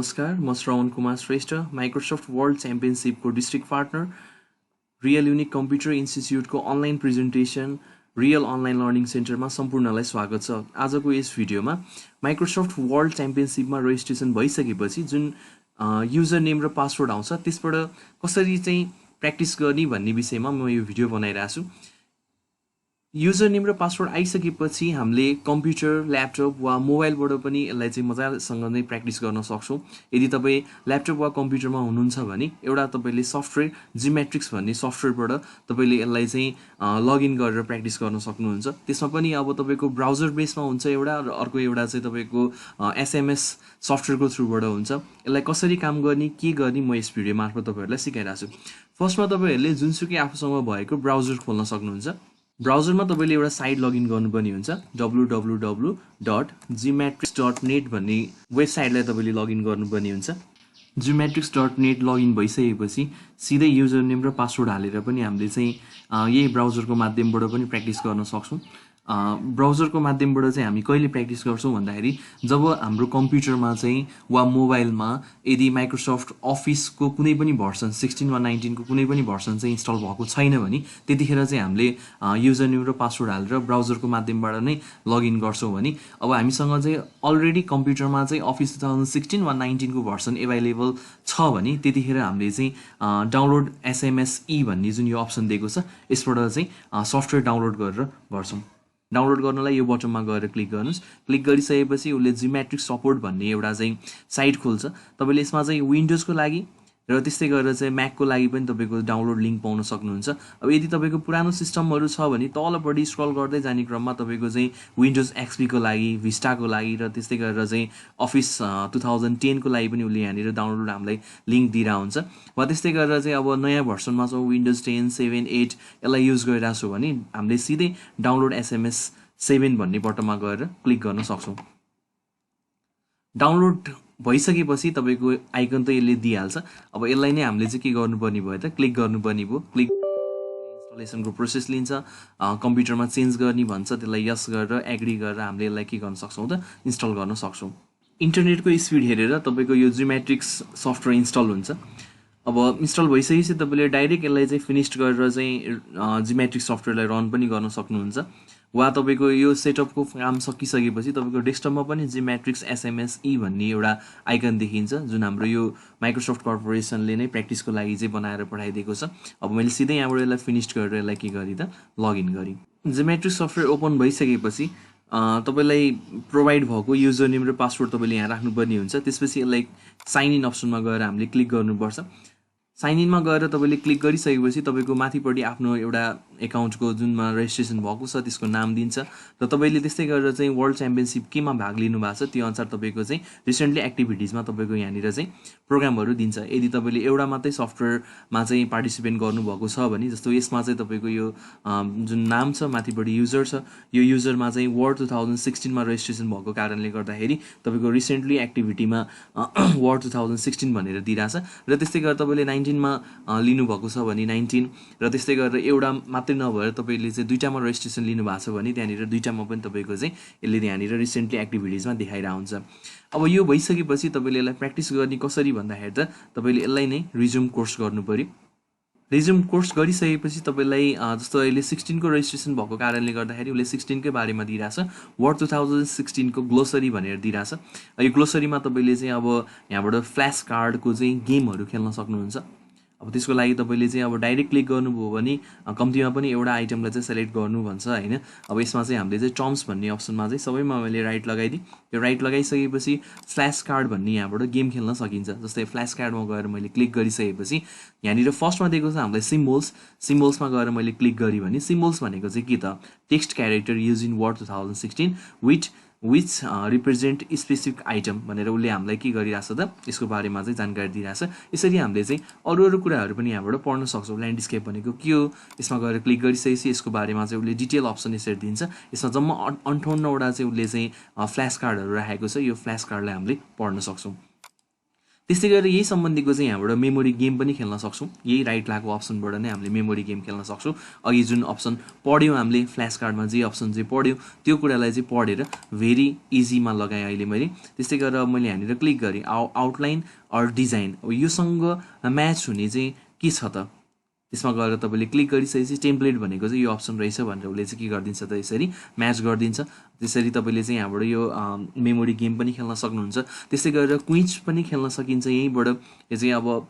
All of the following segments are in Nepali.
नमस्कार, म श्रवण कुमार श्रेष्ठ, माइक्रोसफ्ट वर्ल्ड च्याम्पियनसिपको district partner, real unique computer इन्स्टिच्युटको online presentation, real online learning सेन्टरमा सम्पूर्णलाई स्वागत छ। आजको यस भिडियोमा माइक्रोसफ्ट वर्ल्ड च्याम्पियनसिपमा रेजिस्ट्रेसन भइसकेपछि जुन युजर नेम र पासवर्ड आउँछ त्यसबाट कसरी चाहिँ प्र्याक्टिस गर्ने भन्ने विषयमा म यो भिडियो बनाइरहेको छु। युजर नेम र पासवर्ड आइसकेपछि हामीले कम्प्युटर, ल्यापटप वा मोबाइलबाट पनि यसलाई चाहिँ मजासँग नै प्र्याक्टिस गर्न सक्छौँ। यदि तपाईँ ल्यापटप वा कम्प्युटरमा हुनुहुन्छ भने एउटा तपाईँले सफ्टवेयर जिमेट्रिक्स भन्ने सफ्टवेयरबाट तपाईँले यसलाई चाहिँ लगइन गरेर प्र्याक्टिस गर्न सक्नुहुन्छ। त्यसमा पनि अब तपाईँको ब्राउजर बेसमा हुन्छ एउटा, र अर्को एउटा चाहिँ तपाईँको एसएमएस सफ्टवेयरको थ्रुबाट हुन्छ। यसलाई कसरी काम गर्ने, के गर्ने म यस भिडियो मार्फत तपाईँहरूलाई सिकाइरहेको छु। फर्स्टमा तपाईँहरूले जुनसुकै आफूसँग भएको ब्राउजर खोल्न सक्नुहुन्छ। ब्राउजरमा तपाईँले एउटा साइट लगइन गर्नुपर्ने हुन्छ, www.gmatrix.net भन्ने वेबसाइटलाई तपाईँले लगइन गर्नुपर्ने हुन्छ। gmatrix.net लगइन भइसकेपछि सिधै युजर नेम र पासवर्ड हालेर पनि हामीले चाहिँ यही ब्राउजरको माध्यमबाट पनि प्र्याक्टिस गर्न सक्छौँ। ब्राउजरको माध्यमबाट चाहिँ हामी कहिले प्र्याक्टिस गर्छौँ भन्दाखेरि जब हाम्रो कम्प्युटरमा चाहिँ वा मोबाइलमा यदि माइक्रोसफ्ट अफिसको कुनै पनि भर्सन 16 वा 19 को कुनै पनि भर्सन चाहिँ इन्स्टल भएको छैन भने त्यतिखेर चाहिँ हामीले युजर नेम र पासवर्ड हालेर ब्राउजरको माध्यमबाट नै लगइन गर्छौँ भने अब हामीसँग चाहिँ अलरेडी कम्प्युटरमा चाहिँ अफिस 2016 वा 19 को भर्सन एभाइलेबल छ भने त्यतिखेर हामीले चाहिँ डाउनलोड SMSE भन्ने जुन यो अप्सन दिएको छ यसबाट चाहिँ सफ्टवेयर डाउनलोड गरेर गर्छौँ। डाउनलोड गर्नलाई यो बटनमा गएर क्लिक गर्नुहोस्। क्लिक गरिसकेपछि उसले जिमेट्रिक्स सपोर्ट भन्ने एउटा चाहिँ साइट खोल्छ। तपाईँले यसमा चाहिँ विन्डोजको लागि र त्यस्तै गरेर चाहिँ म्याकको लागि पनि तपाईँको डाउनलोड लिङ्क पाउन सक्नुहुन्छ। अब यदि तपाईँको पुरानो सिस्टमहरू छ भने तलपट्टि स्क्रल गर्दै जाने क्रममा तपाईँको चाहिँ विन्डोज एक्सपीको लागि, भिस्टाको लागि र त्यस्तै गरेर चाहिँ अफिस 2010 को लागि पनि उसले यहाँनिर डाउनलोड हामीलाई लिङ्क दिइरहेको हुन्छ। वा त्यस्तै गरेर चाहिँ अब नयाँ भर्सनमा छौँ, विन्डोज 10, 7, 8 यसलाई युज गरिरहेको छु भने हामीले सिधै डाउनलोड SMS 7 भन्ने बटनमा गएर क्लिक गर्न सक्छौँ। डाउनलोड भइसकेपछि तपाईँको आइकन त यसले दिइहाल्छ। अब यसलाई नै हामीले चाहिँ के गर्नुपर्ने भयो त क्लिक गर्नुपर्ने भयो। क्लिक इन्स्टलेसनको प्रोसेस लिन्छ, कम्प्युटरमा चेन्ज गर्ने भन्छ, त्यसलाई यस गरेर एग्री गरेर हामीले यसलाई के गर्न सक्छौँ त इन्स्टल गर्न सक्छौँ। इन्टरनेटको स्पिड हेरेर तपाईँको यो जिमेट्रिक्स सफ्टवेयर इन्स्टल हुन्छ। अब इन्स्टल भइसकेपछि तपाईँले डाइरेक्ट यसलाई चाहिँ फिनिस्ड गरेर चाहिँ जिमेट्रिक्स सफ्टवेयरलाई रन पनि गर्न सक्नुहुन्छ। वा तपाईँको यो सेटअपको काम सकिसकेपछि तपाईँको डेस्कटपमा पनि जिमेट्रिक्स SMSE भन्ने एउटा आइकन देखिन्छ, जुन हाम्रो यो माइक्रोसफ्ट कर्पोरेसनले नै प्र्याक्टिसको लागि चाहिँ बनाएर पठाइदिएको छ। अब मैले सिधै यहाँबाट यसलाई फिनिस्ड गरेर यसलाई के गरेँ त लगइन गरेँ। जिमेट्रिक्स सफ्टवेयर ओपन भइसकेपछि तपाईँलाई प्रोभाइड भएको युजर नेम र पासवर्ड तपाईँले यहाँ राख्नुपर्ने हुन्छ। त्यसपछि यसलाई साइन इन अप्सनमा गएर हामीले क्लिक गर्नुपर्छ। साइन इनमा गएर तपाईँले क्लिक गरिसकेपछि तपाईँको माथिपट्टि आफ्नो एउटा एकाउन्टको जुनमा रेजिस्ट्रेसन भएको छ त्यसको नाम दिन्छ र तपाईँले त्यस्तै गरेर चाहिँ वर्ल्ड च्याम्पियनसिप केमा भाग लिनु भएको छ त्यो अनुसार तपाईँको चाहिँ रिसेन्टली एक्टिभिटिजमा तपाईँको यहाँनिर चाहिँ प्रोग्रामहरू दिन्छ। यदि तपाईँले एउटा मात्रै सफ्टवेयरमा चाहिँ पार्टिसिपेट गर्नुभएको छ भने जस्तो यसमा चाहिँ तपाईँको यो जुन नाम छ माथिपट्टि युजर छ, यो युजरमा चाहिँ वर्ल्ड 2016 मा रेजिस्ट्रेसन भएको कारणले गर्दाखेरि तपाईँको रिसेन्टली एक्टिभिटीमा वर्ल्ड 2016 भनेर दिइरहेछ र त्यस्तै गरेर तपाईँले 19 मा लिनुभएको छ भने 19 र त्यस्तै गरेर एउटा मात्रै नभएर तपाईँले चाहिँ दुईटामा रेजिस्ट्रेसन लिनुभएको छ भने त्यहाँनिर दुईटामा पनि तपाईँको चाहिँ यसले त्यहाँनिर रिसेन्टली एक्टिभिटिजमा देखाइरहेको हुन्छ। अब यो भइसकेपछि तपाईँले यसलाई प्र्याक्टिस गर्ने कसरी भन्दाखेरि त तपाईँले यसलाई नै रिज्युम कोर्स गर्नु पऱ्यो। रिज्युम कोर्स गरिसकेपछि तपाईँलाई जस्तो अहिले 16 को रेजिस्ट्रेसन भएको कारणले गर्दाखेरि उसले 16 कै बारेमा दिइरहेछ, वर्ल्ड 2016 को ग्लोसरी भनेर दिइरहेछ। यो ग्लोसरीमा तपाईँले चाहिँ अब यहाँबाट फ्ल्यास कार्डको चाहिँ गेमहरू खेल्न सक्नुहुन्छ। अब त्यसको लागि तपाईँले चाहिँ अब डाइरेक्ट क्लिक गर्नुभयो भने कम्तीमा पनि एउटा आइटमलाई चाहिँ सेलेक्ट गर्नु भन्छ होइन। अब यसमा चाहिँ हामीले चाहिँ टर्म्स भन्ने अप्सनमा चाहिँ सबैमा मैले राइट लगाइदिएँ। यो राइट लगाइसकेपछि फ्ल्यास कार्ड भन्ने यहाँबाट गेम खेल्न सकिन्छ। जस्तै फ्ल्यास कार्डमा गएर मैले क्लिक गरिसकेपछि यहाँनिर फर्स्टमा दिएको छ हामीलाई सिम्बल्समा गएर मैले क्लिक गरेँ भने सिम्बल्स भनेको चाहिँ के त text character use in Word 2016 which represent specific item भनेर उसले हामीलाई के गरिरहेछ त यसको बारेमा चाहिँ जानकारी दिइरहेछ। यसरी हामीले चाहिँ अरू कुराहरू पनि यहाँबाट पढ्न सक्छौँ। ल्यान्डस्केप भनेको के हो, यसमा गएर क्लिक गरिसकेपछि यसको बारेमा चाहिँ उसले डिटेल अप्सन यसरी दिन्छ। यसमा जम्मा 58वटा चाहिँ उसले चाहिँ फ्ल्यास कार्डहरू राखेको छ। यो फ्ल्यास कार्डलाई हामीले पढ्न सक्छौँ। त्यस्तै गरेर यही सम्बन्धीको चाहिँ यहाँबाट मेमोरी गेम पनि खेल्न सक्छौँ। यही राइट लागेको अप्सनबाट नै हामीले मेमोरी गेम खेल्न सक्छौँ। अघि जुन अप्सन पढ्यौँ हामीले फ्ल्यास कार्डमा जे अप्सन चाहिँ पढ्यौँ त्यो कुरालाई चाहिँ पढेर भेरी इजीमा लगाएँ अहिले मैले। त्यस्तै गरेर मैले यहाँनिर क्लिक गरेँ आउटलाइन अर डिजाइन, अब योसँग म्याच हुने चाहिँ के छ त, त्यसमा गएर तपाईँले क्लिक गरिसकेपछि टेम्प्लेट भनेको चाहिँ यो अप्सन रहेछ भनेर उसले चाहिँ के गरिदिन्छ त यसरी म्याच गरिदिन्छ। त्यसरी तपाईँले चाहिँ यहाँबाट यो मेमोरी गेम पनि खेल्न सक्नुहुन्छ। त्यस्तै गरेर क्विज पनि खेल्न सकिन्छ यहीँबाट। यो चाहिँ अब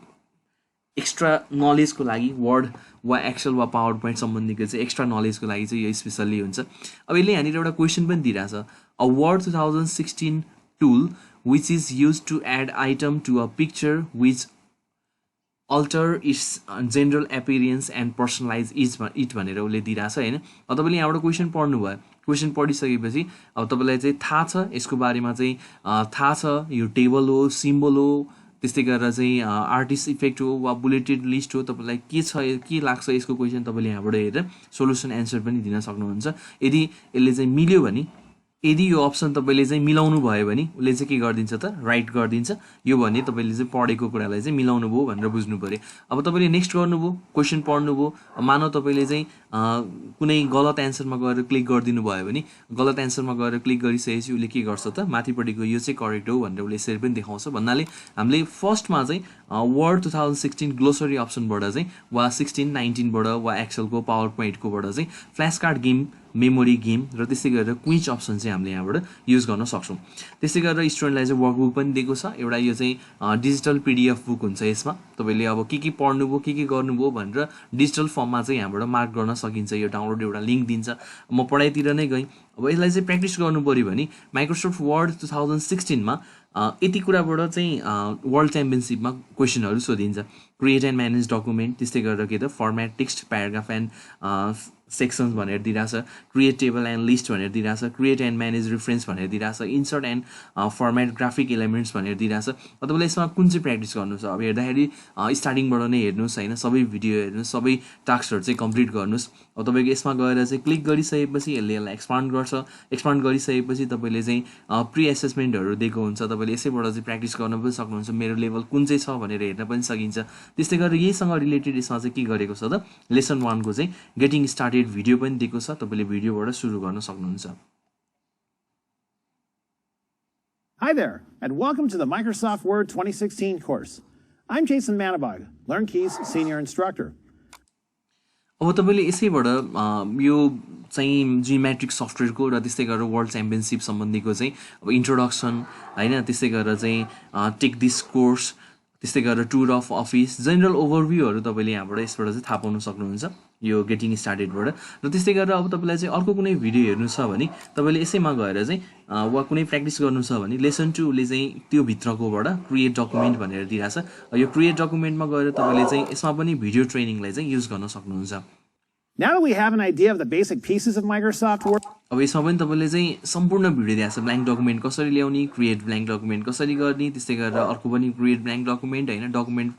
एक्स्ट्रा नलेजको लागि वर्ड वा एक्सेल वा पावर पोइन्ट सम्बन्धीको चाहिँ एक्स्ट्रा नलेजको लागि चाहिँ यो स्पेसल्ली हुन्छ। अब यसले यहाँनिर एउटा क्वेसन पनि दिइरहेछ, a word 2016 tool which is use to add item to a picture which alter its general appearance and personalize it भनेर उसले दिइरहेछ होइन। अब तपाईँले यहाँबाट क्वेसन पढ्नुभयो, क्वेसन पढिसकेपछि अब तपाईँलाई चाहिँ थाहा छ यसको बारेमा चाहिँ थाहा छ यो टेबल हो, सिम्बल हो, त्यस्तै गरेर चाहिँ आर्टिस्ट इफेक्ट हो वा बुलेटेड लिस्ट हो, तपाईँलाई के छ के लाग्छ यसको क्वेसन तपाईँले यहाँबाट हेरेर सोल्युसन एन्सर पनि दिन सक्नुहुन्छ। यदि यसले चाहिँ मिल्यो भने, यदि यो अप्सन तपाईँले चाहिँ मिलाउनु भयो भने उसले चाहिँ के गरिदिन्छ त राइट गरिदिन्छ। यो भने तपाईँले चाहिँ पढेको कुरालाई चाहिँ मिलाउनु भयो भनेर बुझ्नु पऱ्यो। अब तपाईँले नेक्स्ट गर्नुभयो, क्वेसन पढ्नुभयो, मानव तपाईँले चाहिँ कुनै गलत एन्सरमा गएर क्लिक गरिदिनु भयो भने गलत एन्सरमा गएर क्लिक गरिसकेपछि उसले के गर्छ त माथिपट्टिको यो चाहिँ करेक्ट हो भनेर उसले यसरी पनि देखाउँछ। भन्नाले हामीले फर्स्टमा चाहिँ वर्ड 2016 ग्लोसरी अप्सनबाट चाहिँ वा 16-19बाट वा एक्सेलको पावर पोइन्टकोबाट चाहिँ flash card game, memory game र त्यस्तै गरेर क्विज अप्सन चाहिँ हामीले यहाँबाट युज गर्न सक्छौँ। त्यस्तै गरेर स्टुडेन्टलाई चाहिँ वर्कबुक पनि दिएको छ एउटा, यो चाहिँ डिजिटल पिडिएफ बुक हुन्छ। यसमा तपाईँले अब के पढ्नुभयो के गर्नुभयो भनेर डिजिटल फर्ममा चाहिँ यहाँबाट मार्क गर्न सकिन्छ। यो डाउनलोड एउटा लिङ्क दिन्छ। म पढाइतिर नै गएँ। अब यसलाई चाहिँ प्र्याक्टिस गर्नु पऱ्यो भने माइक्रोसफ्ट वर्ड 2016मा यति कुराबाट चाहिँ वर्ल्ड च्याम्पियनसिपमा क्वेसनहरू सोधिन्छ। क्रिएट एन्ड म्यानेज डकुमेन्ट, त्यस्तै गरेर के त format text, paragraph and sections भनेर दिइरहेछ, क्रिएट टेबल एन्ड लिस्ट भनेर दिइरहेछ, क्रिएट एन्ड म्यानेज रेफरेन्स भनेर दिइरहेछ, insert and format graphic elements भनेर दिइरहेछ। तपाईँलाई यसमा कुन चाहिँ प्र्याक्टिस गर्नु छ अब हेर्दाखेरि स्टार्टिङबाट नै हेर्नुहोस् होइन, सबै भिडियो हेर्नुहोस्, सबै टास्कहरू चाहिँ कम्प्लिट गर्नुहोस्। अब तपाईँको यसमा गएर चाहिँ क्लिक गरिसकेपछि यसले यसलाई एक्सपान्ड गर्छ। एक्सपान्ड गरिसकेपछि तपाईँले चाहिँ प्रि एसेसमेन्टहरू दिएको हुन्छ, तपाईँले यसैबाट चाहिँ प्र्याक्टिस गर्न पनि सक्नुहुन्छ। मेरो लेभल कुन चाहिँ छ भनेर हेर्न पनि सकिन्छ। त्यस्तै गरेर यहीसँग रिलेटेड यसमा चाहिँ के गरेको छ त लेसन 1को चाहिँ गेटिङ स्टार्टेड भिडियो पनि दिएको छ, तपाईँले भिडियोबाट सुरु गर्न सक्नुहुन्छ। Hi there, and welcome to the Microsoft Word 2016 course. I'm Jason Manabog, LearnKeys Senior Instructor. अब तपाईँले यसैबाट यो चाहिँ जियोमेट्रिक सफ्टवेयरको र त्यस्तै गरेर वर्ल्ड च्याम्पियनसिप सम्बन्धीको चाहिँ अब इन्ट्रोडक्सन होइन, त्यस्तै गरेर चाहिँ टेक दिस कोर्स, त्यस्तै गरेर टुर अफ अफिस, जेनरल ओभरभ्यूहरू तपाईँले यहाँबाट यसबाट चाहिँ थाहा पाउन सक्नुहुन्छ यो गेटिङ स्टार्टेडबाट। र त्यस्तै गरेर अब तपाईँलाई चाहिँ अर्को कुनै भिडियो हेर्नु छ भने तपाईँले यसैमा गएर चाहिँ वा कुनै प्र्याक्टिस गर्नु छ भने लेसन 2ले चाहिँ त्यो भित्रकोबाट क्रिएट डकुमेन्ट भनेर दिइरहेछ। यो क्रिएट डकुमेन्टमा गएर तपाईँले चाहिँ यसमा पनि भिडियो ट्रेनिङलाई चाहिँ युज गर्न सक्नुहुन्छ। Now that we have an idea of the basic pieces of Microsoft Word, अब यसमा पनि तपाईँले चाहिँ सम्पूर्ण भिडियो दिएको छ, ब्ल्याङ्क डकुमेन्ट कसरी ल्याउने, क्रिएट ब्ल्याङ्क डकुमेन्ट कसरी गर्ने, त्यस्तै गरेर अर्को पनि क्रिएट ब्ल्याङ्क डकुमेन्ट होइन, डकुमेन्ट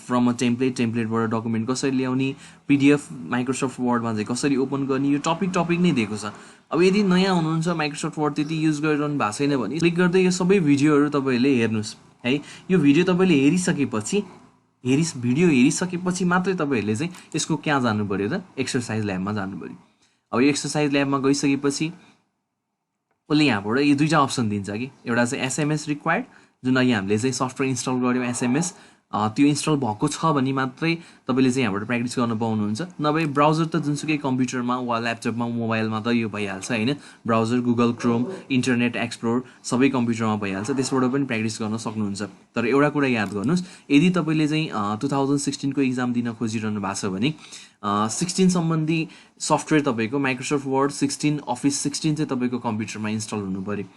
फ्रम अ टेम्प्लेटबाट डकुमेन्ट कसरी ल्याउने, पिडिएफ माइक्रोसफ्ट वर्डमा चाहिँ कसरी ओपन गर्ने, यो टपिक नै दिएको छ। अब यदि नयाँ हुनुहुन्छ माइक्रोसफ्ट वर्ड त्यति युज गरिरहनु भएको छैन भने क्लिक गर्दै यो सबै भिडियोहरू तपाईँहरूले हेर्नुहोस् है। यो भिडियो तपाईँले भिडियो हेरिसकेपछि मात्रै तपाईँहरूले चाहिँ यसको कहाँ जानु पऱ्यो त एक्सर्साइज ल्याबमा जानु पऱ्यो। अब यो एक्सर्साइज ल्याबमा गइसकेपछि उसले यहाँबाट यो दुईवटा अप्सन दिन्छ कि, एउटा चाहिँ एसएमएस रिक्वायर्ड, जुन अघि हामीले चाहिँ सफ्टवेयर इन्स्टल गऱ्यौँ एसएमएस, त्यो इन्स्टल भएको छ भने मात्रै तपाईँले चाहिँ यहाँबाट प्र्याक्टिस गर्न पाउनुहुन्छ। नभए ब्राउजर त जुनसुकै कम्प्युटरमा वा ल्यापटपमा मोबाइलमा त यो भइहाल्छ होइन, browser Google Chrome, internet explore सबै कम्प्युटरमा भइहाल्छ, त्यसबाट पनि प्र्याक्टिस गर्न सक्नुहुन्छ। तर एउटा कुरा याद गर्नुहोस्, यदि तपाईँले चाहिँ 2016को इक्जाम दिन खोजिरहनु भएको छ भने 16 सम्बन्धी सफ्टवेयर तपाईँको माइक्रोसफ्ट वर्ड 16 अफिस 16 चाहिँ तपाईँको कम्प्युटरमा इन्स्टल हुनु पऱ्यो।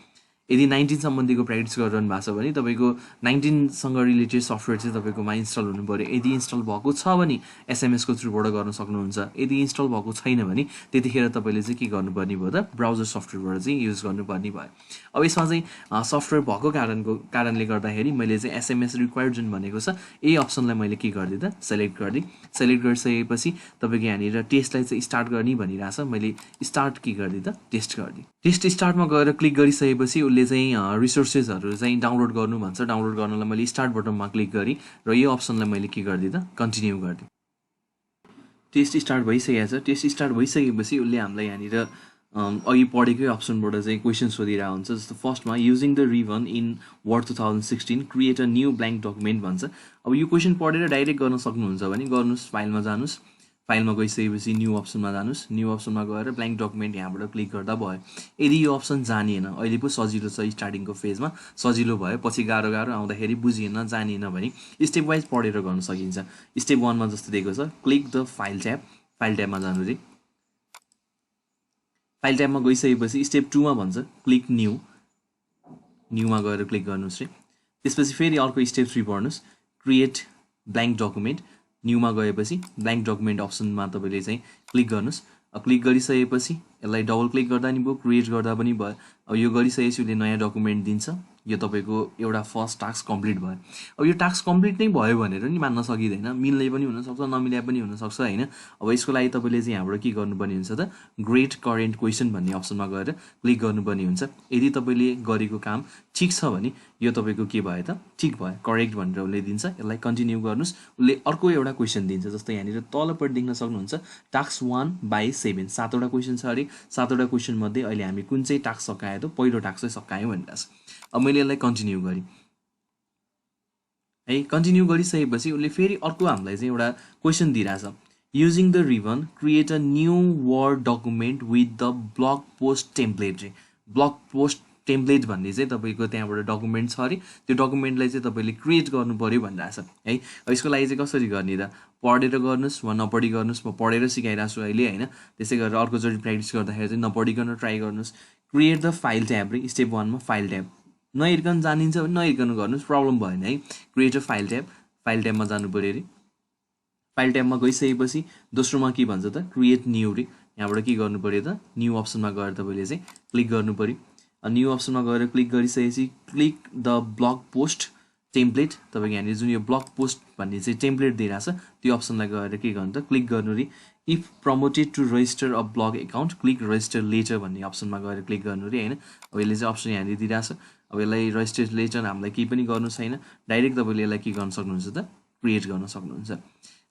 यदि 19 सम्बन्धीको प्र्याक्टिस गरिरहनु भएको छ भने तपाईँको 19सँग रिलेटेड सफ्टवेयर चाहिँ तपाईँकोमा इन्स्टल हुनु पऱ्यो। यदि इन्स्टल भएको छ भने एसएमएसको थ्रुबाट गर्न सक्नुहुन्छ। यदि इन्स्टल भएको छैन भने त्यतिखेर तपाईँले चाहिँ के गर्नुपर्ने भयो त ब्राउजर सफ्टवेयरबाट चाहिँ युज गर्नुपर्ने भयो। अब यसमा चाहिँ सफ्टवेयर भएको कारणले गर्दाखेरि मैले चाहिँ एसएमएस रिक्वायर्ड जुन भनेको छ यही अप्सनलाई मैले के गरिदिएँ त सेलेक्ट गरिदिएँ। सेलेक्ट गरिसकेपछि तपाईँको यहाँनिर टेस्टलाई चाहिँ स्टार्ट गर्ने भनिरहेछ, मैले स्टार्ट के गरिदिएँ त टेस्ट गरिदिएँ। टेस्ट स्टार्टमा गएर क्लिक गरिसकेपछि उसले उसले चाहिँ रिसोर्सेसहरू चाहिँ डाउनलोड गर्नु भन्छ। डाउनलोड गर्नलाई मैले स्टार्ट बटनमा क्लिक गरेँ र यो अप्सनलाई मैले के गरिदिएँ त कन्टिन्यू गरिदिएँ। टेस्ट स्टार्ट भइसकेको छ। टेस्ट स्टार्ट भइसकेपछि उसले हामीलाई यहाँनिर अघि पढेकै अप्सनबाट चाहिँ क्वेसन सोधिरहेको हुन्छ। जस्तो फर्स्टमा using the ribbon in Word 2016 create a new blank document भन्छ। अब यो क्वेसन पढेर डाइरेक्ट गर्न सक्नुहुन्छ भने गर्नुहोस्, फाइलमा जानुहोस्, फाइलमा गइसकेपछि न्यू अप्सनमा जानुहोस्, न्यू अप्सनमा गएर ब्ल्याङ्क डकुमेन्ट यहाँबाट क्लिक गर्दा भयो। यदि यो अप्सन जानिएन, अहिले पो सजिलो छ, स्टार्टिङको फेजमा सजिलो भयो, पछि गाह्रो गाह्रो आउँदाखेरि बुझिएन जानिएन भने स्टेप वाइज पढेर गर्न सकिन्छ। स्टेप 1मा जस्तो दिएको छ click the file tab, file ट्याबमा जानु रे। फाइल ट्याबमा गइसकेपछि स्टेप 2मा भन्छ क्लिक न्यू, न्यूमा गएर क्लिक गर्नुहोस् रे। त्यसपछि फेरि अर्को स्टेप 3 पढ्नुहोस् क्रिएट ब्ल्याङ्क डकुमेन्ट। न्यूमा गएपछि ब्ल्याङ्क डकुमेन्ट अप्सनमा तपाईँले चाहिँ क्लिक गर्नुहोस्। क्लिक गरिसकेपछि यसलाई डबल क्लिक गर्दा नि भयो, क्रिएट गर्दा पनि भयो। अब यो गरिसकेपछि उसले नयाँ डकुमेन्ट दिन्छ। यो तपाईँको एउटा फर्स्ट टास्क कम्प्लिट भयो। अब यो टास्क कम्प्लिट नै भयो भनेर नि मान्न सकिँदैन, मिल्ने पनि हुनसक्छ, नमिले पनि हुनसक्छ होइन। अब यसको लागि तपाईँले चाहिँ यहाँबाट के गर्नुपर्ने हुन्छ त ग्रेट करेन्ट क्वेसन भन्ने अप्सनमा गएर क्लिक गर्नुपर्ने हुन्छ। यदि तपाईँले गरेको काम ठिक छ भने यो तपाईँको के भयो त ठिक भयो, करेक्ट भनेर उसले दिन्छ। यसलाई कन्टिन्यू गर्नुहोस्। उसले अर्को एउटा क्वेसन दिन्छ। जस्तो यहाँनिर तलपट्टि देख्न सक्नुहुन्छ टास्क 1/7 7वटा क्वेसन छ अरे। 7वटा क्वेसन मध्ये अहिले हामी कुन चाहिँ टास्क सकायो त पहिलो टास्क चाहिँ सकायौँ भनिरहेको छ। अब मैले यसलाई कन्टिन्यू गरेँ है। कन्टिन्यू गरिसकेपछि उसले फेरि अर्को हामीलाई चाहिँ एउटा क्वेसन दिइरहेछ using the ribbon create a new Word document with the blog post template. Blog post template भन्ने चाहिँ तपाईँको त्यहाँबाट डकुमेन्ट छ अरे। त्यो डकुमेन्टलाई चाहिँ तपाईँले क्रिएट गर्नु पऱ्यो भनिरहेछ है। यसको लागि चाहिँ कसरी गर्ने त पढेर गर्नुहोस् वा नपढी गर्नुहोस्। म पढेर सिकाइरहेको छु अहिले होइन। त्यसै गरेर अर्कोचोटि प्र्याक्टिस गर्दाखेरि चाहिँ नपढिकन ट्राई गर्नुहोस्। क्रिएट द फाइल ट्याब रे। स्टेप 1मा फाइल ट्याब नहेरिकन जानिन्छ भने नहेरिकन गर्नुहोस्, प्रब्लम भएन है। Create a file tab, file ट्याबमा जानु पऱ्यो अरे। फाइल ट्याबमा गइसकेपछि दोस्रोमा के भन्छ त क्रिएट न्यू रे। यहाँबाट के गर्नु पऱ्यो त न्यू अप्सनमा गएर तपाईँले चाहिँ क्लिक गर्नु पऱ्यो। न्यू अप्सनमा गएर क्लिक गरिसकेपछि click the blog post template. तपाईँको यहाँनिर जुन यो ब्लग पोस्ट भन्ने चाहिँ टेम्प्लेट दिइरहेछ त्यो अप्सनलाई गएर के गर्नु त क्लिक गर्नु रे। If promoted to register a blog account click register later भन्ने अप्सनमा गएर क्लिक गर्नु रे होइन। अब यसले चाहिँ अप्सन यहाँनिर दिइरहेछ। अब यसलाई रजिस्टर लेटर हामीलाई केही पनि गर्नु छैन, डाइरेक्ट तपाईँले यसलाई के गर्न सक्नुहुन्छ त क्रिएट गर्न सक्नुहुन्छ।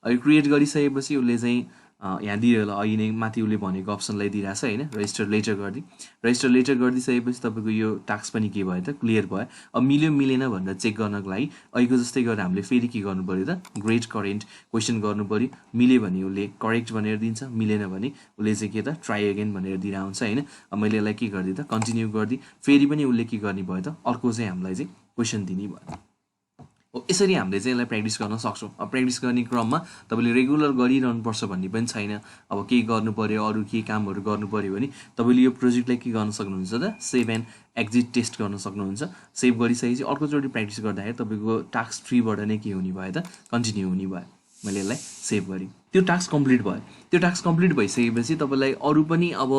अब क्रिएट गरिसकेपछि उसले चाहिँ यहाँ दियो होला अघि नै माथि उसले भनेको अप्सनलाई दिइरहेछ होइन। रजिस्टर लेटर गरिदिए। रजिस्टर लेटर गरिदिइसकेपछि तपाईँको यो टास्क पनि के भयो त क्लियर भयो। अब मिल्यो मिलेन भनेर चेक गर्नको लागि अहिलेको जस्तै गरेर हामीले फेरि के गर्नु पऱ्यो त ग्रेट करेन्ट क्वेसन गर्नु पऱ्यो। मिल्यो भने उसले करेक्ट भनेर दिन्छ, मिलेन भने उसले चाहिँ के त ट्राई अगेन भनेर दिइरहेको हुन्छ होइन। अब मैले यसलाई के गरिदिएँ त कन्टिन्यू गरिदिएँ। फेरि पनि उसले के गर्ने भयो त अर्को चाहिँ हामीलाई चाहिँ क्वेसन दिने भयो। यसरी हामीले चाहिँ यसलाई प्र्याक्टिस गर्न सक्छौँ। अब प्र्याक्टिस गर्ने क्रममा तपाईँले रेगुलर गरिरहनुपर्छ भन्ने पनि छैन। अब केही गर्नु पऱ्यो, अरू केही कामहरू गर्नु पऱ्यो भने तपाईँले यो प्रोजेक्टलाई के गर्न सक्नुहुन्छ त सेभ एन्ड एक्जिट टेस्ट गर्न सक्नुहुन्छ। सेभ गरिसकेपछि अर्कोचोटि प्र्याक्टिस गर्दाखेरि तपाईँको टास्क 3बाट नै के हुने भयो त कन्टिन्यू हुने भयो। मैले यसलाई सेभ गरेँ। त्यो टास्क कम्प्लिट भयो। त्यो टास्क कम्प्लिट भइसकेपछि तपाईँलाई अरू पनि अब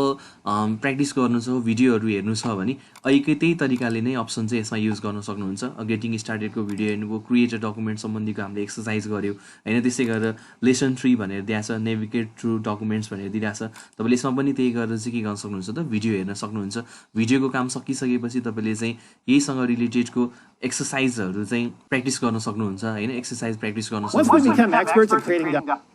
प्र्याक्टिस गर्नु छ, भिडियोहरू हेर्नु छ भने अहिलेकै त्यही तरिकाले नै अप्सन चाहिँ यसमा युज गर्न सक्नुहुन्छ। गेटिङ स्टार्टेडको भिडियो हेर्नुभयो, क्रिएट अ डकुमेन्ट सम्बन्धीको हामीले एक्सर्साइज गऱ्यौँ होइन। त्यसै गरेर लेसन 3 भनेर दिएको छ, नेभिगेट थ्रु डकुमेन्ट्स भनेर दिइरहेको छ। तपाईँले यसमा पनि त्यही गरेर चाहिँ के गर्न सक्नुहुन्छ त भिडियो हेर्न सक्नुहुन्छ। भिडियोको काम सकिसकेपछि तपाईँले चाहिँ यहीसँग रिलेटेडको एक्सर्साइजहरू चाहिँ प्र्याक्टिस गर्न सक्नुहुन्छ होइन। एक्सर्साइज प्र्याक्टिस गर्न सक्नुहुन्छ।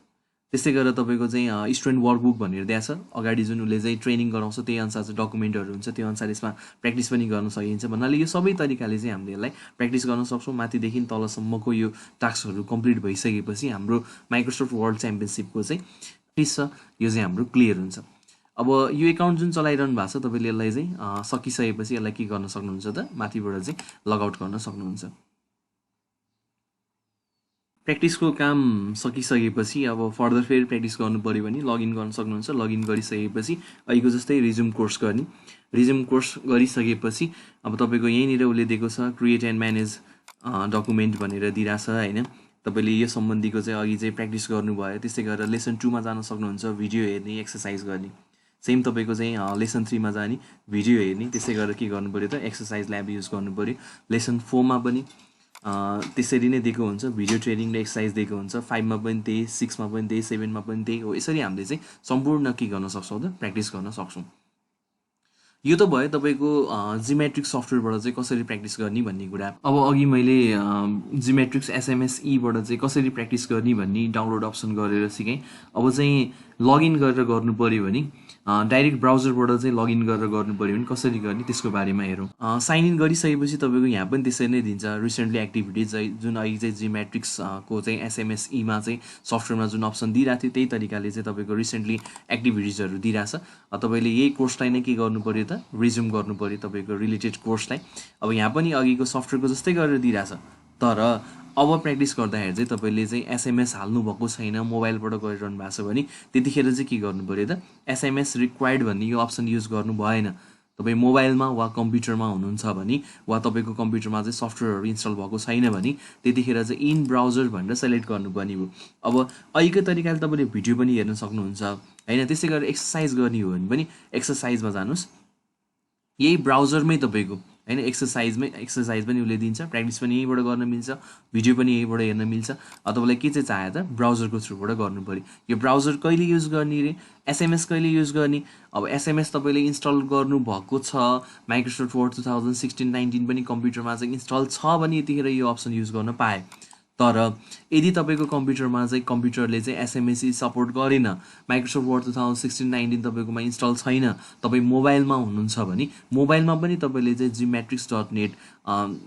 त्यस्तै गरेर तपाईँको चाहिँ स्टुडेन्ट वर्कबुक भनेर दिएको छ। अगाडि जुन उसले चाहिँ ट्रेनिङ गराउँछ त्यही अनुसार चाहिँ डकुमेन्टहरू हुन्छ, त्यो अनुसार यसमा प्र्याक्टिस पनि गर्न सकिन्छ भन्नाले यो सबै तरिकाले चाहिँ हामीले यसलाई प्र्याक्टिस गर्न सक्छौँ। माथिदेखि तलसम्मको यो टास्कहरू कम्प्लिट भइसकेपछि हाम्रो माइक्रोसफ्ट वर्ल्ड च्याम्पियनसिपको चाहिँ टिस छ यो चाहिँ हाम्रो क्लियर हुन्छ। अब यो एकाउन्ट जुन चलाइरहनु भएको छ तपाईँले यसलाई चाहिँ सकिसकेपछि यसलाई के गर्न सक्नुहुन्छ त माथिबाट चाहिँ लगआउट गर्न सक्नुहुन्छ। प्र्याक्टिसको काम सकिसकेपछि अब फर्दर फेरि प्र्याक्टिस गर्नु पऱ्यो भने लगइन गर्न सक्नुहुन्छ। लगइन गरिसकेपछि अहिलेको जस्तै रिज्युम कोर्स गर्ने। रिज्युम कोर्स गरिसकेपछि अब तपाईँको यहीँनिर उसले दिएको छ क्रिएट एन्ड म्यानेज डकुमेन्ट भनेर दिइरहेछ होइन। तपाईँले यो सम्बन्धीको चाहिँ अघि चाहिँ प्र्याक्टिस गर्नुभयो। त्यस्तै गरेर लेसन 2मा जान सक्नुहुन्छ, भिडियो हेर्ने, एक्सर्साइज गर्ने। सेम तपाईँको चाहिँ लेसन 3मा जाने, भिडियो हेर्ने, त्यसै गरेर के गर्नु पऱ्यो त एक्सर्साइज ल्याब युज गर्नु पऱ्यो। लेसन 4मा पनि त्यसरी नै दिएको हुन्छ, भिडियो ट्रेनिङ र एक्सर्साइज दिएको हुन्छ। 5मा पनि त्यही, 6मा पनि त्यही, 7मा पनि त्यही हो। यसरी हामीले चाहिँ सम्पूर्ण के गर्न सक्छौँ त प्र्याक्टिस गर्न सक्छौँ। यो त भयो तपाईँको जिमेट्रिक्स सफ्टवेयरबाट चाहिँ कसरी प्र्याक्टिस गर्ने भन्ने कुरा। अब अघि मैले जिमेट्रिक्स एसएमएसईबाट चाहिँ कसरी प्र्याक्टिस गर्ने भन्ने डाउनलोड अप्सन गरेर सिकेँ। अब चाहिँ लगइन गरेर गर्नु पऱ्यो भने डाइरेक्ट ब्राउजरबाट चाहिँ लगइन गरेर गर्नु पऱ्यो भने कसरी गर्ने त्यसको बारेमा हेरौँ। साइन इन गरिसकेपछि तपाईँको यहाँ पनि त्यसरी नै दिन्छ रिसेन्टली एक्टिभिटिज जुन अहिले चाहिँ जिमेट्रिक्सको चाहिँ एसएमएसईमा चाहिँ सफ्टवेयरमा जुन अप्सन दिइरहेको थियो त्यही तरिकाले चाहिँ तपाईँको रिसेन्टली एक्टिभिटिजहरू दिइरहेछ। तपाईँले यही कोर्सलाई नै के गर्नु पऱ्यो त रिज्युम गर्नु पऱ्यो तपाईँको रिलेटेड कोर्सलाई। अब यहाँ पनि अघिको सफ्टवेयरको जस्तै गरेर दिइरहेछ, तर अब प्र्याक्टिस गर्दाखेरि चाहिँ तपाईँले चाहिँ एसएमएस हाल्नुभएको छैन, मोबाइलबाट गरिरहनु भएको छ भने त्यतिखेर चाहिँ के गर्नु पऱ्यो त एसएमएस रिक्वायर्ड भन्ने यो अप्सन युज गर्नु भएन। तपाईँ मोबाइलमा वा कम्प्युटरमा हुनुहुन्छ भने वा तपाईँको कम्प्युटरमा चाहिँ सफ्टवेयरहरू इन्स्टल भएको छैन भने त्यतिखेर चाहिँ इन ब्राउजर भनेर सेलेक्ट गर्नुपर्ने भयो। अब अहिलेको तरिकाले तपाईँले भिडियो पनि हेर्न सक्नुहुन्छ होइन। त्यसै गरेर एक्सर्साइज गर्ने हो भने पनि एक्सर्साइजमा जानुहोस्, यही ब्राउजरमै तपाईँको होइन एक्सर्साइज पनि उसले दिन्छ, प्र्याक्टिस पनि यहीँबाट गर्न मिल्छ, भिडियो पनि यहीँबाट हेर्न मिल्छ। तपाईँलाई के चाहिँ चाह्यो त ब्राउजरको थ्रुबाट गर्नु पऱ्यो। यो ब्राउजर कहिले युज गर्ने रे, एसएमएस कहिले युज गर्ने। अब एसएमएस तपाईँले इन्स्टल गर्नुभएको छ, माइक्रोसफ्ट वर्ड 2016-19 पनि कम्प्युटरमा चाहिँ इन्स्टल छ भने यतिखेर यो अप्सन युज गर्न पाए। तर यदि तपाईँको कम्प्युटरमा चाहिँ कम्प्युटरले चाहिँ एसएमएसई सपोर्ट गरेन, माइक्रोसफ्ट वर्ड 2016-19 तपाईँकोमा इन्स्टल छैन, तपाईँ मोबाइलमा हुनुहुन्छ भने मोबाइलमा पनि तपाईँले चाहिँ जिमेट्रिक्स.net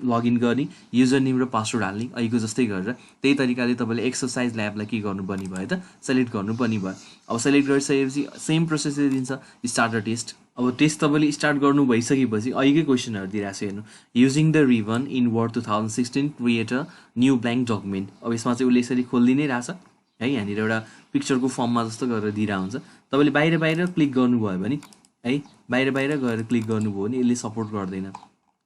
लगइन गर्ने, युजर नेम र पासवर्ड हाल्ने अहिलेको जस्तै गरेर त्यही तरिकाले तपाईँले एक्सर्साइज ल्याबलाई के गर्नुपर्ने भयो त सेलेक्ट गर्नुपर्ने भयो। अब सेलेक्ट गरिसकेपछि सेम प्रोसेसले दिन्छ स्टार्ट अ टेस्ट। अब टेस्ट तपाईँले स्टार्ट गर्नु भइसकेपछि अहिलेकै क्वेसनहरू दिइरहेको छ हेर्नु, using the ribbon in Word 2016 create a new blank document. अब यसमा चाहिँ उसले यसरी खोलिदिइ नै रहेछ है, यहाँनिर एउटा पिक्चरको फर्ममा जस्तो गरेर दिइरहेको हुन्छ। तपाईँले बाहिर बाहिर क्लिक गर्नुभयो भने है, बाहिर बाहिर गएर क्लिक गर्नुभयो भने यसले सपोर्ट गर्दैन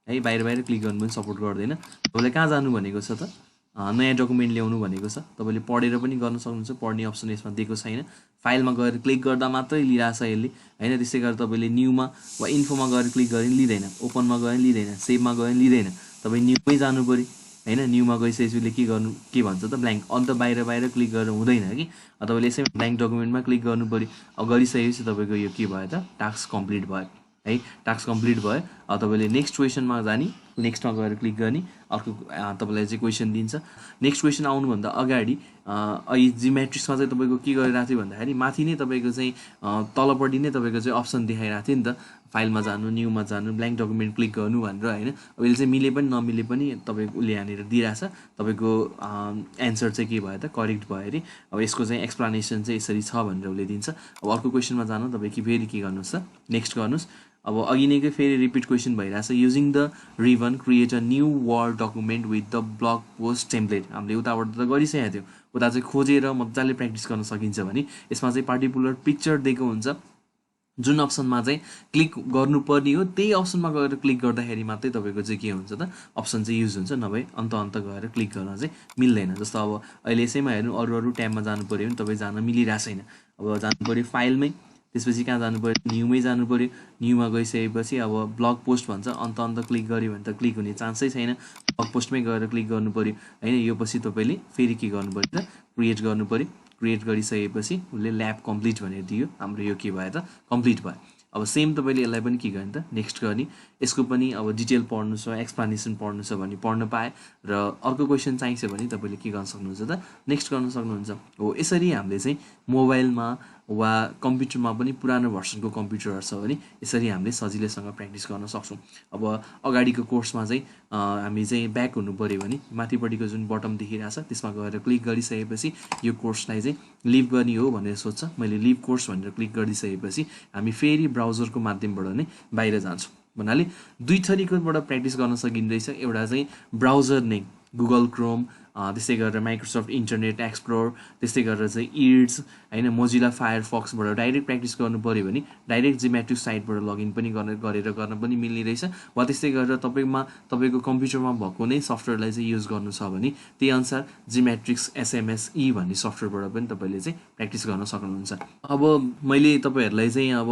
है, बाहिर बाहिर क्लिक गर्नु पनि सपोर्ट गर्दैन। तपाईँलाई कहाँ जानु भनेको छ त नयाँ डकुमेन्ट ल्याउनु भनेको छ, तपाईँले पढेर पनि गर्न सक्नुहुन्छ, पढ्ने अप्सन यसमा दिएको छैन। फाइलमा गएर क्लिक गर्दा मात्रै लिइरहेछ यसले होइन। त्यसै गरेर तपाईँले न्यूमा वा इन्फोमा गएर क्लिक गरे पनि लिँदैन, ओपनमा गयो भने लिँदैन, सेभमा गयो भने लिँदैन। तपाईँ न्यूमै जानु पऱ्यो होइन। न्यूमा गइसकेपछि उसले के भन्छ त ब्ल्याङ्क, अन्त बाहिर बाहिर क्लिक गरेर हुँदैन कि, तपाईँले यसै ब्ल्याङ्क डकुमेन्टमा क्लिक गर्नु पऱ्यो। अब गरिसकेपछि तपाईँको यो के भयो त टास्क कम्प्लिट भयो है, टास्क कम्प्लिट भयो। अब तपाईँले नेक्स्ट क्वेसनमा जाने, नेक्स्टमा गएर क्लिक गर्ने, अर्को तपाईँलाई चाहिँ क्वेसन दिन्छ। नेक्स्ट क्वेसन आउनुभन्दा अगाडि अहिले जिमेट्रिक्समा चाहिँ तपाईँको के गरिरहेको थियो भन्दाखेरि माथि नै तपाईँको चाहिँ तलपट्टि नै तपाईँको चाहिँ अप्सन देखाइरहेको थियो नि त, फाइलमा जानु, न्यूमा जानु, ब्ल्याङ्क डकुमेन्ट क्लिक गर्नु भनेर होइन। अब यसले चाहिँ मिले पनि नमिले पनि तपाईँको उसले यहाँनिर दिइरहेछ, तपाईँको एन्सर चाहिँ के भयो त करेक्ट भयो अरे। अब यसको चाहिँ एक्सप्लानेसन चाहिँ यसरी छ भनेर उसले दिन्छ। अब अर्को क्वेसनमा जानु, तपाईँ कि फेरि के गर्नुहोस् त नेक्स्ट गर्नुहोस्। अब अघि नैकै फेरि रिपिट क्वेसन भइरहेछ, using the ribbon create a new Word document with the blog post template. हामीले उताबाट त गरिसकेको थियो, उता चाहिँ खोजेर मजाले प्र्याक्टिस गर्न सकिन्छ भने यसमा चाहिँ पार्टिकुलर पिक्चर दिएको हुन्छ, जुन अप्सनमा चाहिँ क्लिक गर्नुपर्ने हो त्यही अप्सनमा गएर क्लिक गर्दाखेरि मात्रै तपाईँको चाहिँ के हुन्छ त अप्सन चाहिँ युज हुन्छ, नभए अन्त गएर क्लिक गर्न चाहिँ मिल्दैन। जस्तो अब अहिले यसैमा हेर्नु, अरू ट्याबमा जानु पऱ्यो भने तपाईँ जान मिलिरहेको छैन। अब जानु पऱ्यो फाइलमै, त्यसपछि कहाँ जानु पऱ्यो न्यूमै जानु पऱ्यो। न्यूमा गइसकेपछि अब ब्लग पोस्ट भन्छ, अन्त क्लिक गऱ्यो भने त क्लिक हुने चान्सै छैन, ब्लग पोस्टमै गएर क्लिक गर्नु पऱ्यो होइन। यो पछि तपाईँले फेरि के गर्नु पऱ्यो त क्रिएट गर्नु पऱ्यो। क्रिएट गरिसकेपछि उसले ल्याब कम्प्लिट भनेर दियो, हाम्रो यो के भयो त कम्प्लिट भयो। अब सेम तपाईँले यसलाई पनि के गर्ने त नेक्स्ट गर्ने। यसको पनि अब डिटेल पढ्नु छ, एक्सप्लानेसन पढ्नु छ भने पढ्न पाए, र अर्को क्वेसन चाहिन्छ भने तपाईँले के गर्न सक्नुहुन्छ त नेक्स्ट गर्न सक्नुहुन्छ। हो यसरी हामीले चाहिँ मोबाइलमा वा कम्प्युटरमा पनि पुरानो भर्सनको कम्प्युटरहरू छ भने यसरी हामीले सजिलैसँग प्र्याक्टिस गर्न सक्छौँ। अब अगाडिको कोर्समा चाहिँ हामी चाहिँ ब्याक हुनु पऱ्यो भने माथिपट्टिको जुन बटम देखिरहेछ त्यसमा गएर क्लिक गरिसकेपछि यो कोर्सलाई चाहिँ लिभ गर्ने हो भनेर सोध्छ। मैले लिभ कोर्स भनेर क्लिक गरिसकेपछि हामी फेरि ब्राउजरको माध्यमबाट नै बाहिर जान्छौँ। भन्नाले दुई थरीकोबाट प्र्याक्टिस गर्न सकिँदैछ। एउटा चाहिँ ब्राउजर नै गुगल क्रोम, त्यस्तै गरेर माइक्रोसफ्ट इन्टरनेट एक्सप्लोर, त्यस्तै गरेर चाहिँ इड्स होइन मोजिला फायरफक्सबाट डाइरेक्ट प्र्याक्टिस गर्नु पऱ्यो भने डाइरेक्ट जिमेट्रिक्स साइटबाट लगइन पनि गर्न पनि मिल्ने रहेछ। वा त्यस्तै गरेर तपाईँको कम्प्युटरमा भएको नै सफ्टवेयरलाई चाहिँ युज गर्नु छ भने त्यही अनुसार जिमेट्रिक्स एसएमएसई भन्ने सफ्टवेयरबाट पनि तपाईँले चाहिँ प्र्याक्टिस गर्न सक्नुहुन्छ। अब मैले तपाईँहरूलाई चाहिँ अब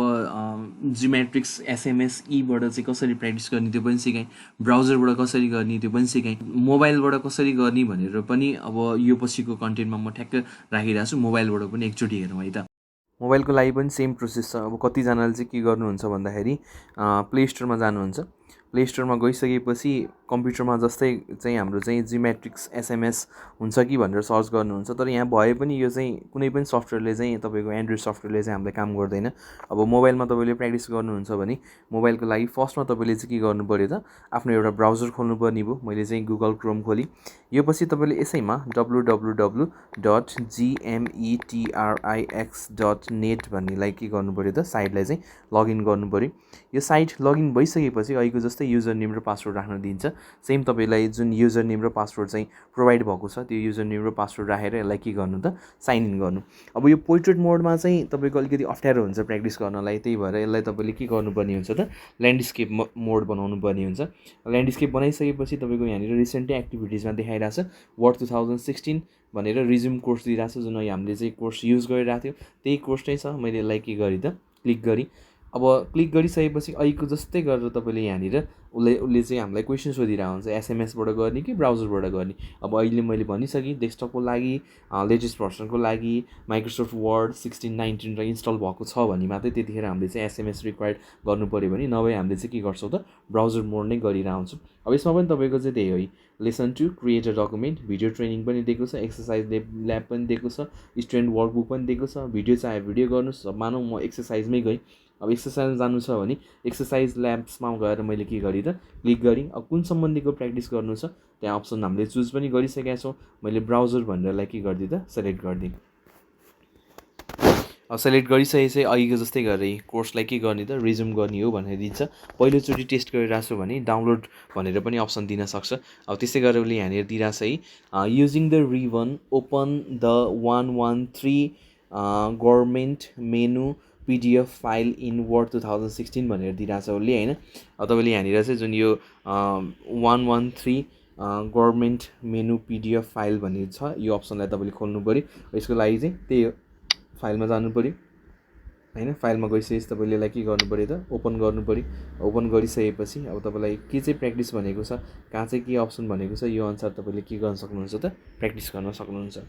जिमेट्रिक्स एसएमएसईबाट चाहिँ कसरी प्र्याक्टिस गर्ने त्यो पनि सिकाएँ, ब्राउजरबाट कसरी गर्ने त्यो पनि सिकाएँ, मोबाइलबाट कसरी गर्ने भनेर पनि अब यो पछिको कन्टेन्टमा म ठ्याक्क राखिरहेको छु। मोबाइलबाट पनि एकचोटि हेरौँ है त। मोबाइलको लागि पनि सेम प्रोसेस छ। अब कतिजनाले चाहिँ के गर्नुहुन्छ भन्दाखेरि प्ले स्टोरमा जानुहुन्छ। प्ले स्टोरमा गइसकेपछि कम्प्युटरमा जस्तै चाहिँ हाम्रो चाहिँ जिमेट्रिक्स एसएमएस हुन्छ कि भनेर सर्च गर्नुहुन्छ। तर यहाँ भए पनि यो चाहिँ कुनै पनि सफ्टवेयरले चाहिँ तपाईँको एन्ड्रोइड सफ्टवेयरले चाहिँ हामीलाई काम गर्दैन। अब मोबाइलमा तपाईँले प्र्याक्टिस गर्नुहुन्छ भने मोबाइलको लागि फर्स्टमा तपाईँले चाहिँ के गर्नु पऱ्यो त, आफ्नो एउटा ब्राउजर खोल्नुपर्ने भयो। मैले चाहिँ गुगल क्रोम खोलेँ। यो पछि तपाईँले यसैमा www.gemetrix.net भन्नेलाई के गर्नु पऱ्यो त, साइटलाई चाहिँ लगइन गर्नु पऱ्यो। यो साइट लगइन भइसकेपछि अहिलेको जस्तै युजर नेम र पासवर्ड राख्न दिन्छ। सेम तपाईँलाई जुन युजर नेम र पासवर्ड चाहिँ प्रोभाइड भएको छ त्यो युजर नेम र पासवर्ड राखेर यसलाई के गर्नु त, साइन इन गर्नु। अब यो पोर्ट्रेट मोडमा चाहिँ तपाईँको अलिकति अप्ठ्यारो हुन्छ प्र्याक्टिस गर्नलाई, त्यही भएर यसलाई तपाईँले के गर्नुपर्ने हुन्छ त, ल्यान्डस्केप मोड बनाउनु पर्ने हुन्छ। ल्यान्डस्केप बनाइसकेपछि तपाईँको यहाँनिर रिसेन्टली एक्टिभिटिजमा देखाइरहेछ वर्ड 2016 भनेर रिज्युम कोर्स दिइरहेको छ, जुन हामीले चाहिँ कोर्स युज गरिरहेको थियो त्यही कोर्स नै छ। मैले यसलाई के गरेँ त, क्लिक गरेँ। अब क्लिक गरिसकेपछि अहिलेको जस्तै गरेर तपाईँले यहाँनिर उसले चाहिँ हामीलाई क्वेसन सोधिरहेको हुन्छ, एसएमएसबाट गर्ने कि ब्राउजरबाट गर्ने। अब अहिले मैले भनिसकेँ डेस्कटपको लागि लेटेस्ट भर्सनको लागि माइक्रोसफ्ट वर्ड 16, 19 र इन्स्टल भएको छ भने मात्रै त्यतिखेर हामीले चाहिँ एसएमएस रिक्वायर्ड गर्नु पऱ्यो भने, नभए हामीले चाहिँ के गर्छौँ त, ब्राउजर मोड नै गरिरहन्छौँ। अब यसमा पनि तपाईँको चाहिँ त्यही हो, lesson 2 create a document, video training पनि दिएको छ, एक्सर्साइज ल्याब पनि दिएको छ, स्टुडेन्ट वर्कबुक पनि दिएको छ। भिडियो चाहे भिडियो गर्नुहोस्। मानौँ म एक्सर्साइजमै गएँ, अब एक्सर्साइज जानु छ भने एक्सर्साइज ल्याब्समा गएर मैले के गरेँ त, क्लिक गरेँ। अब कुन सम्बन्धीको प्र्याक्टिस गर्नु छ त्यहाँ अप्सन हामीले चुज पनि गरिसकेका छौँ। मैले ब्राउजर भनेरलाई के गरिदिएँ त, सेलेक्ट गरिदिएँ। अब सेलेक्ट गरिसकेपछि अहिलेको जस्तै गरेँ कोर्सलाई के गर्ने त, रिज्युम गर्ने हो भनेर दिन्छ। पहिलोचोटि टेस्ट गरिरहेको छु भने डाउनलोड भनेर पनि अप्सन दिन सक्छ। अब त्यस्तै गरेर उसले यहाँनिर दिइरहेछ है, using the ribbon open the 113 government menu PDF file in Word 2016 भनेर दिइरहेछ उसले होइन। अब तपाईँले यहाँनिर चाहिँ जुन यो 113 गभर्मेन्ट मेनु PDF फाइल भन्ने छ यो अप्सनलाई तपाईँले खोल्नु पऱ्यो। यसको लागि चाहिँ त्यही हो, फाइलमा जानु पऱ्यो होइन। फाइलमा गइसकेपछि तपाईँले यसलाई के गर्नु पऱ्यो त, ओपन गर्नु पऱ्यो। ओपन गरिसकेपछि अब तपाईँलाई के चाहिँ प्र्याक्टिस भनेको छ, कहाँ चाहिँ के अप्सन भनेको छ, यो अनुसार तपाईँले के गर्न सक्नुहुन्छ त, प्र्याक्टिस गर्न सक्नुहुन्छ।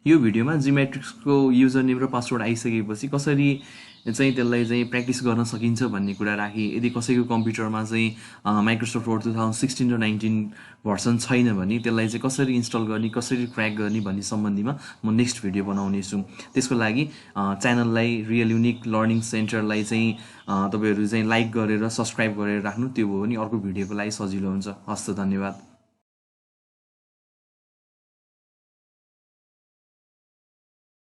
यो भिडियोमा जिमेट्रिक्सको युजर नेम र पासवर्ड आइसकेपछि कसरी चाहिँ त्यसलाई चाहिँ प्र्याक्टिस गर्न सकिन्छ भन्ने कुरा राखेँ। यदि कसैको कम्प्युटरमा चाहिँ माइक्रोसफ्ट वर्ड 2016 र 19 भर्सन छैन भने त्यसलाई चाहिँ कसरी इन्स्टल गर्ने, कसरी क्र्याक गर्ने भन्ने सम्बन्धीमा म नेक्स्ट भिडियो बनाउने छु। त्यसको लागि च्यानललाई रियल युनिक लर्निङ सेन्टरलाई चाहिँ तपाईँहरू चाहिँ लाइक गरेर सब्सक्राइब गरेर राख्नु, त्यो भयो भने अर्को भिडियोको लागि सजिलो हुन्छ। हस् त, धन्यवाद।